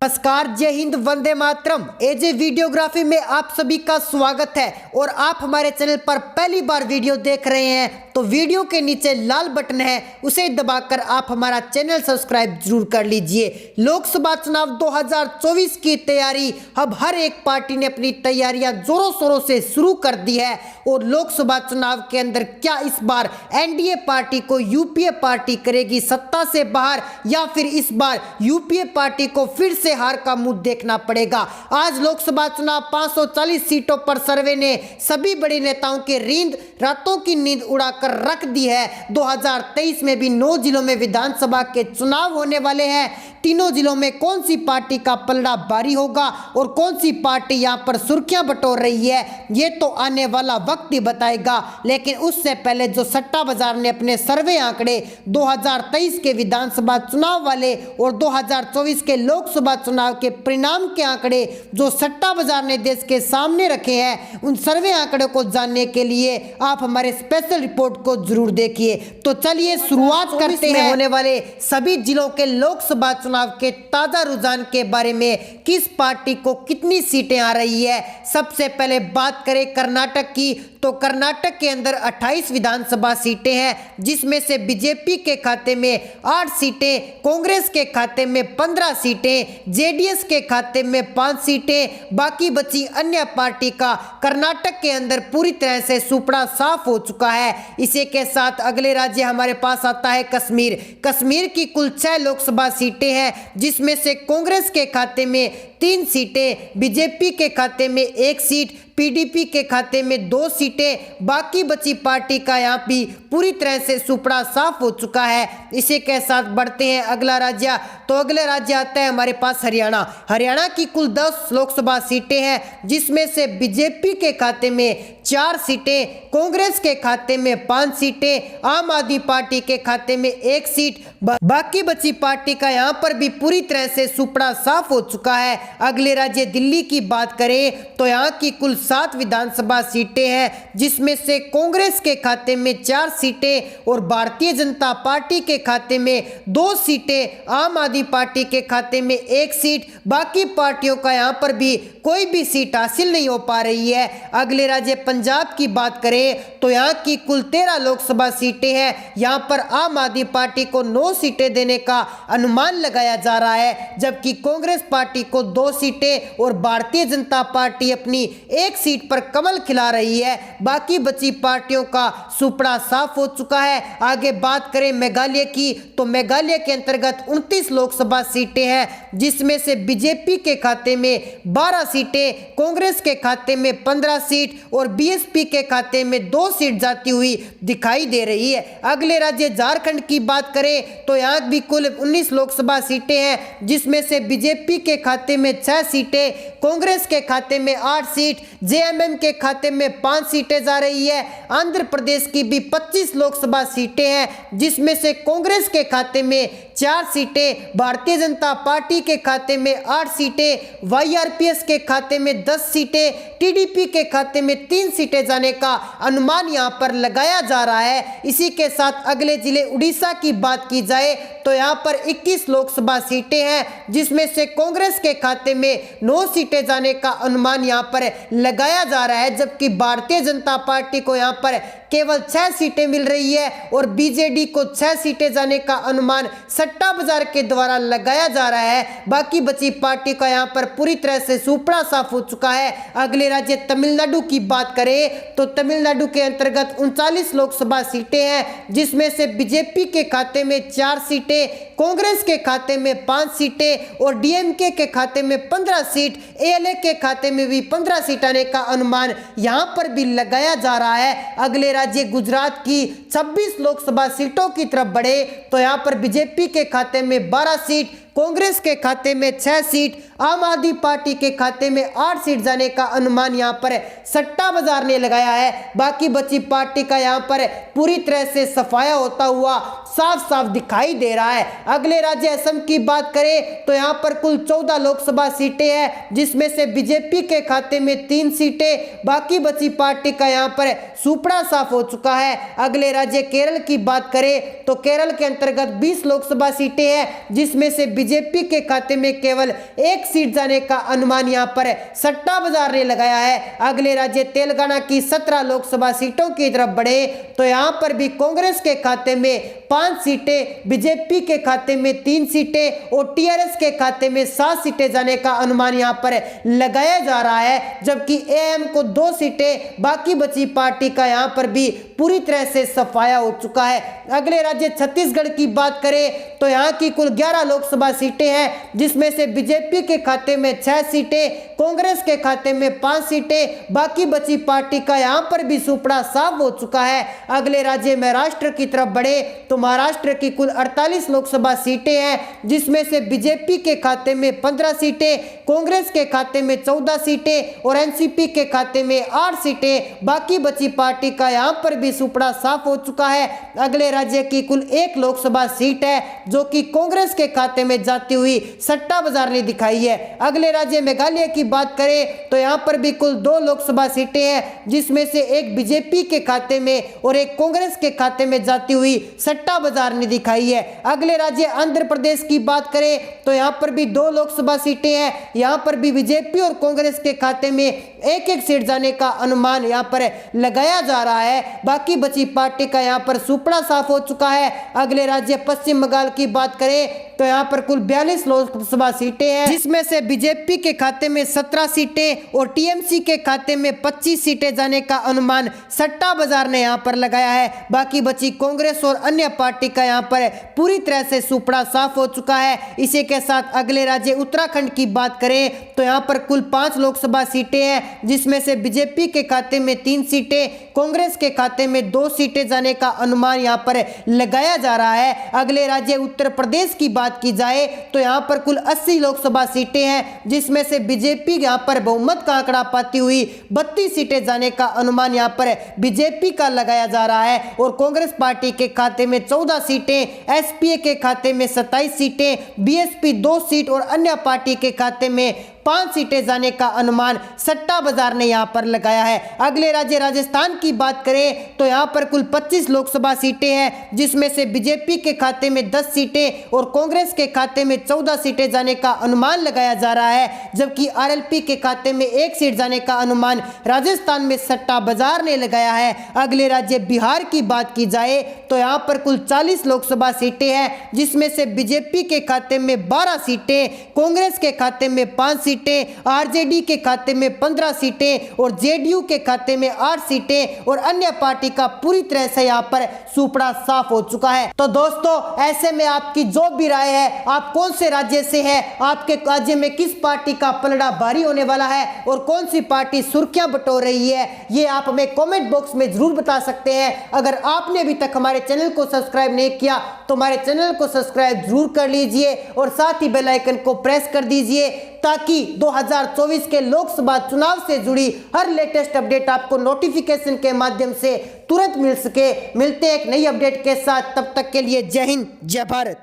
नमस्कार, जय हिंद, वंदे मातरम। एजे वीडियोग्राफी में आप सभी का स्वागत है और आप हमारे चैनल पर पहली बार वीडियो देख रहे हैं तो वीडियो के नीचे लाल बटन है, उसे दबाकर आप हमारा चैनल सब्सक्राइब जरूर कर लीजिए। लोकसभा चुनाव 2024 की तैयारी अब हर एक पार्टी ने अपनी तैयारियां जोरों शोरों से शुरू कर दी है और लोकसभा चुनाव के अंदर क्या इस बार एनडीए पार्टी को यूपीए पार्टी करेगी सत्ता से बाहर या फिर इस बार यूपीए पार्टी को फिर से हार का मुंह देखना पड़ेगा। आज लोकसभा चुनाव 540 सीटों पर सर्वे ने सभी बड़े नेताओं के रातों की नींद उड़ाकर रख दी है। 2023 में भी 9 जिलों में विधानसभा के चुनाव होने वाले हैं। तीनों जिलों में कौन सी पार्टी का पलड़ा भारी होगा और कौन सी पार्टी यहां पर सुर्खियां बटोर रही है, ये तो आने वाला वक्त ही बताएगा। लेकिन उससे पहले जो सट्टा बाजार ने अपने सर्वे आंकड़े 2023 के विधानसभा चुनाव वाले और 2024 के लोकसभा चुनाव के परिणाम के आंकड़े जो सट्टा बाजार ने देश के सामने रखे हैं, उन सर्वे आंकड़ों को जानने के लिए आप हमारे स्पेशल रिपोर्ट को जरूर देखिए। तो चलिए शुरुआत करते हैं होने वाले सभी जिलों के लोकसभा चुनाव के ताजा रुझान के बारे में, किस पार्टी को कितनी सीटें आ रही है। सबसे पहले बात करें कर्नाटक की, तो कर्नाटक के अंदर 28 विधानसभा सीटें हैं, जिसमें से बीजेपी के खाते में 8 सीटें, कांग्रेस के खाते में 15 सीटें, जेडीएस के खाते में 5 सीटें, बाकी बची अन्य पार्टी का कर्नाटक के अंदर पूरी तरह से सुपड़ा साफ हो चुका है। इसी के साथ अगले राज्य हमारे पास आता है कश्मीर। कश्मीर की कुल 6 लोकसभा सीटें हैं, जिसमें से कांग्रेस के खाते में 3 सीटें, बीजेपी के खाते में 1 सीट, पीडीपी के खाते में 2 सीटें, बाकी बची पार्टी का यहाँ भी पूरी तरह से सुपड़ा साफ हो चुका है। इसी के साथ बढ़ते हैं अगला राज्य, तो अगला राज्य आता है हमारे पास हरियाणा। हरियाणा की कुल 10 लोकसभा सीटें हैं, जिसमें से बीजेपी के खाते में 4 सीटें, कांग्रेस के खाते में 5 सीटें, आम आदमी पार्टी के खाते में 1 सीट, बाकी बची पार्टी का यहाँ पर भी पूरी तरह से सुपड़ा साफ हो चुका है। अगले राज्य दिल्ली की बात करें तो यहाँ की कुल 7 विधानसभा सीटें हैं, जिसमें से कांग्रेस के खाते में 4 सीटें और भारतीय जनता पार्टी के खाते में 2 सीटें, आम आदमी पार्टी के खाते में 1 सीट, बाकी पार्टियों का यहाँ पर भी कोई भी सीट हासिल नहीं हो पा रही है। अगले राज्य पंजाब की बात करें तो यहाँ की कुल 13 लोकसभा सीटें हैं। यहाँ पर आम आदमी पार्टी को 9 सीटें देने का अनुमान लगाया जा रहा है, जबकि कांग्रेस पार्टी को 2 सीटें और भारतीय जनता पार्टी अपनी 1 सीट पर कमल खिला रही है। बाकी बची पार्टियों का सुपड़ा साफ हो चुका है। आगे बात करें मेघालय की, तो मेघालय के अंतर्गत 29 लोकसभा सीटें हैं, जिसमें से बीजेपी के खाते में 12 सीटें, कांग्रेस के खाते में 15 सीट और बीएसपी के खाते में 2 सीट जाती हुई दिखाई दे रही है। अगले राज्य झारखंड की बात करें तो यहाँ भी कुल 19 लोकसभा सीटें हैं, जिसमें से बीजेपी के खाते में 6 सीटें, कांग्रेस के खाते में 8 सीट, जेएमएम के खाते में 5 सीटें जा रही है। आंध्र प्रदेश की भी 25 लोकसभा सीटें हैं, जिसमें से कांग्रेस के खाते में 4 सीटें, भारतीय जनता पार्टी के खाते में 8 सीटें, वाईआरपीएस के खाते में 10 सीटें, टीडीपी के खाते में 3 सीटें जाने का अनुमान यहां पर लगाया जा रहा है। इसी के साथ अगले जिले उड़ीसा की बात की जाए तो यहां पर 21 लोकसभा सीटें हैं, जिसमें से कांग्रेस के खाते में 9 सीटें जाने का अनुमान यहां पर लगाया जा रहा है, जबकि भारतीय जनता पार्टी को यहां पर केवल 6 सीटें मिल रही है और बीजेडी को 6 सीटें जाने का अनुमान सट्टा बाजार के द्वारा लगाया जा रहा है। बाकी बची पार्टी का यहां पर पूरी तरह से सुपड़ा साफ हो चुका है। अगले राज्य तमिलनाडु की बात करें तो तमिलनाडु के अंतर्गत 39 लोकसभा सीटें हैं, जिसमें से बीजेपी के खाते में 4 सीटें, कांग्रेस के खाते में 5 सीटें और डीएमके के खाते में 15 सीट, एएलए के खाते में भी 15 सीट आने का अनुमान यहां पर भी लगाया जा रहा है। अगले राज्य गुजरात की 26 लोकसभा सीटों की तरफ बढ़े तो यहां पर बीजेपी के खाते में 12 सीट, कांग्रेस के खाते में 6 सीट, आम आदमी पार्टी के खाते में 8 सीट जाने का अनुमान यहां पर सट्टा बाजार ने लगाया है। बाकी बची पार्टी का यहां पर पूरी तरह से सफाया होता हुआ साफ साफ दिखाई दे रहा है। अगले राज्य असम की बात करें तो यहां पर कुल 14 लोकसभा सीटें हैं, जिसमें से बीजेपी के खाते में 3 सीटें, बाकी बची पार्टी का यहां पर सुपड़ा साफ हो चुका है। अगले राज्य केरल की बात करें तो केरल के अंतर्गत 20 लोकसभा सीटें हैं, जिसमें से बीजेपी के खाते में केवल एक सीट जाने का अनुमान यहां पर सट्टा बाजार ने लगाया है। अगले राज्य तेलंगाना की 17 लोकसभा सीटों की तरफ बढ़े तो यहां पर भी कांग्रेस के खाते में 5 सीटें, बीजेपी के खाते में 3 सीटें और टीआरएस के खाते में 7 सीटें जाने का अनुमान यहां पर लगाया जा रहा है, जबकि एएम को 2 सीटें, बाकी बची पार्टी का यहां पर भी पूरी तरह से सफाया हो चुका है। अगले राज्य छत्तीसगढ़ की बात करें तो यहां की कुल 11 लोकसभा सीटें हैं, जिसमें से बीजेपी के खाते में 6 सीटें, कांग्रेस के खाते में 5 सीटें, बाकी बची पार्टी का यहां पर भी सुपड़ा साफ हो चुका है। अगले राज्य महाराष्ट्र की तरफ बढ़े तो महाराष्ट्र की कुल 48 लोकसभा सीटें हैं, जिसमें से बीजेपी के खाते में 15 सीटें, कांग्रेस के खाते में 14 सीटें और एनसीपी के खाते में 8 सीटें, बाकी बची पार्टी का यहां पर भी सुपड़ा साफ हो चुका है। अगले राज्य की कुल 1 लोकसभा सीट है जो कि कांग्रेस के खाते में जाती हुई सट्टा बाजार ने दिखाई है। अगले राज्य मेघालय की बात करें तो यहां पर भी कुल 2 लोकसभा सीटें हैं, जिसमें से एक बीजेपी के खाते में और एक कांग्रेस के खाते में जाती हुई सट्टा बाजार ने दिखाई है। अगले राज्य आंध्र प्रदेश की बात करें तो यहां पर भी 2 लोकसभा सीटें हैं, यहां पर भी बीजेपी और कांग्रेस के खाते में एक सीट जाने का अनुमान यहां पर लगाया जा रहा है, बाकी बची पार्टी का यहां पर सुपड़ा साफ हो चुका है। अगले राज्य पश्चिम बंगाल की बात करें तो यहां पर कुल 42 लोकसभा सीटें हैं, जिसमें से बीजेपी के खाते में 17 सीटें और टीएमसी के खाते में 25 सीटें जाने का अनुमान सट्टा बाजार ने यहां पर लगाया है। बाकी बची कांग्रेस और अन्य पार्टी का यहां पर पूरी तरह से सुपड़ा साफ हो चुका है। इसी के साथ अगले राज्य उत्तराखंड की बात करें तो यहां पर कुल 5 लोकसभा सीटें हैं, जिसमें से बीजेपी के खाते में 3 सीटें, कांग्रेस के खाते में 2 सीटें जाने का अनुमान यहां पर लगाया जा रहा है। अगले राज्य उत्तर प्रदेश की बात की जाए तो यहां पर कुल 80 लोकसभा सीटें हैं, जिसमें से बीजेपी यहां पर बहुमत का आंकड़ा पाती हुई 32 सीटें जाने का अनुमान यहां पर बीजेपी का लगाया जा रहा है और कांग्रेस पार्टी के खाते में 14 सीटें, एसपीए के खाते में 27 सीटें, बीएसपी 2 सीट और अन्य पार्टी के खाते में 5 सीटें जाने का अनुमान सट्टा बाजार ने यहां पर लगाया है। अगले राज्य राजस्थान की बात करें तो यहां पर कुल 25 लोकसभा सीटें हैं, जिसमें से बीजेपी के खाते में 10 सीटें और कांग्रेस के खाते में 14 सीटें जाने का अनुमान लगाया जा रहा है, जबकि आरएलपी के खाते में 1 सीट जाने का अनुमान राजस्थान में सट्टा बाजार ने लगाया है। अगले राज्य बिहार की बात की जाए तो यहां पर कुल 40 लोकसभा सीटें हैं, जिसमें से बीजेपी के खाते में 12 सीटें, कांग्रेस के खाते में 5 सीटें, आरजेडी के खाते में 15 सीटें और जेडीयू के खाते में 8 सीटें और अन्य पार्टी का पूरी तरह से यहां पर सुपड़ा साफ हो चुका है। तो दोस्तों, ऐसे में आपकी जो भी राय है, आप कौन से राज्य से है, आपके राज्य में किस पार्टी का पलड़ा भारी होने वाला है और कौन सी पार्टी सुर्खियां बटोर रही है, ये आप हमें कमेंट बॉक्स में जरूर बता सकते हैं। अगर आपने अभी तक हमारे चैनल को सब्सक्राइब नहीं किया तो हमारे चैनल को सब्सक्राइब जरूर कर लीजिए और साथ ही बेल आइकन को प्रेस कर दीजिए, ताकि 2024 के लोकसभा चुनाव से जुड़ी हर लेटेस्ट अपडेट आपको नोटिफिकेशन के माध्यम से तुरंत मिल सके। मिलते हैं एक नई अपडेट के साथ, तब तक के लिए जय हिंद, जय भारत।